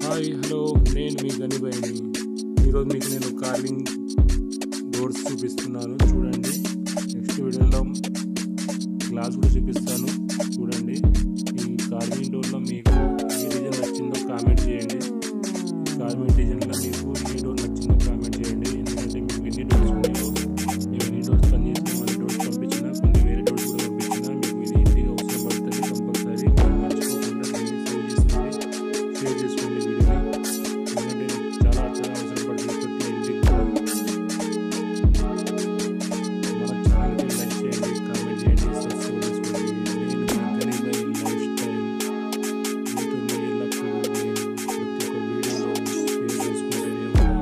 Hi hello, నేను మీ గనిబాయిని. ఈరోజు మీకు నేను కార్వింగ్ డోర్స్ చూపిస్తున్నాను, చూడండి. నెక్స్ట్ వీడియోలో గ్లాస్ కూడా చూపిస్తాను, చూడండి. ఈ కార్వింగ్ డోర్లో మీకు ఏ డిజైన్ నచ్చిందో కామెంట్ చేయండి. కార్వింగ్ డిజైన్లో మీకు ఏ డోర్ నచ్చిందో కామెంట్ చేయండి. ఎందుకంటే మీకు ఎన్ని డోర్స్ ఉన్నాయో, ఎన్ని డోర్స్ పని చేసినా అన్ని డోర్స్ పంపించినా, కొన్ని వేరే డోర్స్ కూడా పంపించినా మీకు ఇది ఇంటికి అవసరం పడుతుంది. కంపల్సరీ మర్చిపోకుండా షేర్ చేసుకోండి వీడియోని. ఎందుకంటే చాలా అవసరం పడుతుంది ప్రతి ఇంటికి కూడా. మన ఛానల్కి లైక్ చేయండి, కామెంట్ చేయండి, సబ్స్క్రైబ్ చేసుకోండి. నేను గనిబాయి లైఫ్ స్టైల్ యూట్యూబ్లో ఎల్లప్పుడూ నేను ప్రతి ఒక్క వీడియోలో షేర్ చేసుకుంటూనే ఉన్నాను.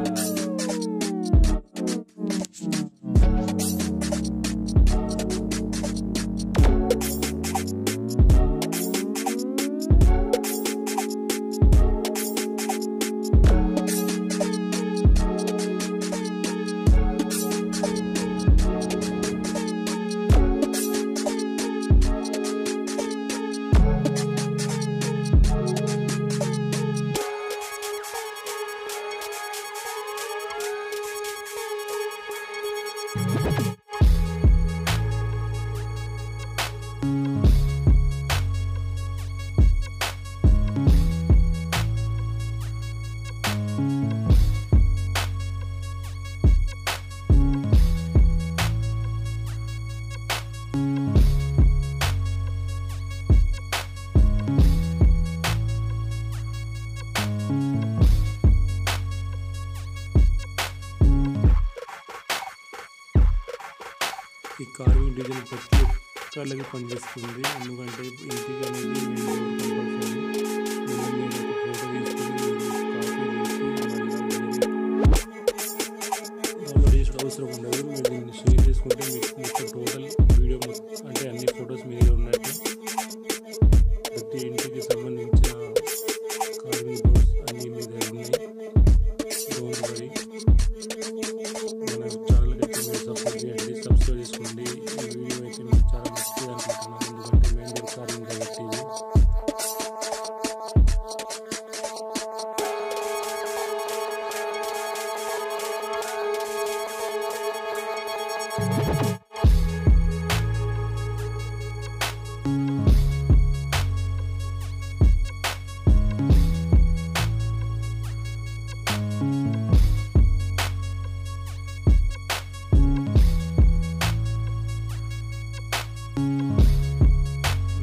ఈ కార్వింగ్ డిజైన్ ప్రతి ఒక్కళ్ళకి పనిచేస్తుంది. ఎందుకంటే ఇంటికి అనేది కంపల్సరీ. మీరు ఒక ఫోటో తీసుకుని డౌన్లోడ్ చేసే అవసరం ఉండదు. మీరు దీన్ని షేర్ చేసుకుంటే మీకు మొత్తం టోటల్ వీడియో అంటే అన్ని ఫొటోస్ మీద ఉన్నట్టు. ప్రతి ఇంటికి సంబంధించిన కార్వింగ్ డోర్స్ అన్ని మీద ఉన్నాయి. Don't worry. మన ఛానల్కి అయితే మీరు సపోర్ట్ చేయండి, సబ్స్క్రైబ్ చేసుకోండి. ఈ వీడియో అయితే మీకు చాలా నచ్చుతుంది అనుకుంటున్నాను. ఎందుకంటే మెయిన్ డోర్ కార్వింగ్ కాబట్టి ఇది.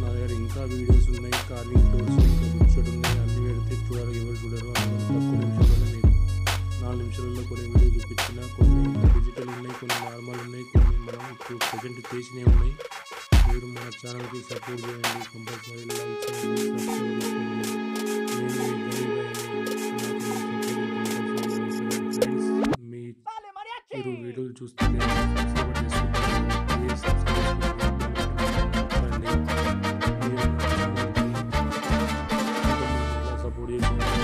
నా దగ్గర ఇంకా వీడియోస్ ఉన్నాయి, కార్వింగ్ డోర్స్ ఇంకా బుక్సెట్ ఉన్నాయి. అన్ని పెడితే చూడాలి, ఎవరు చూడరు. అందువల్ల తక్కువ నిమిషాల్లోనే మీకు 4 నిమిషాలలో కొన్ని వీడియో చూపించిన. కొన్ని డిజిటల్ ఉన్నాయి, కొన్ని నార్మల్ ఉన్నాయి, కొన్ని మనం ఇప్పుడు ప్రజెంట్ చేసినవి ఉన్నాయి. మీరు మన ఛానల్కి సపోర్ట్ చేయండి, కంపల్సరీ లైక్ చేయండి, సబ్స్క్రైబ్ చేసుకోండి. నేను ఫ్రెండ్స్ మీరు వీడియోలు చూస్తూనే సపోర్ట్ చేసుకుంటారు. సబ్స్క్రైబ్ చేసుకోండి. సపోర్ట్ చేసి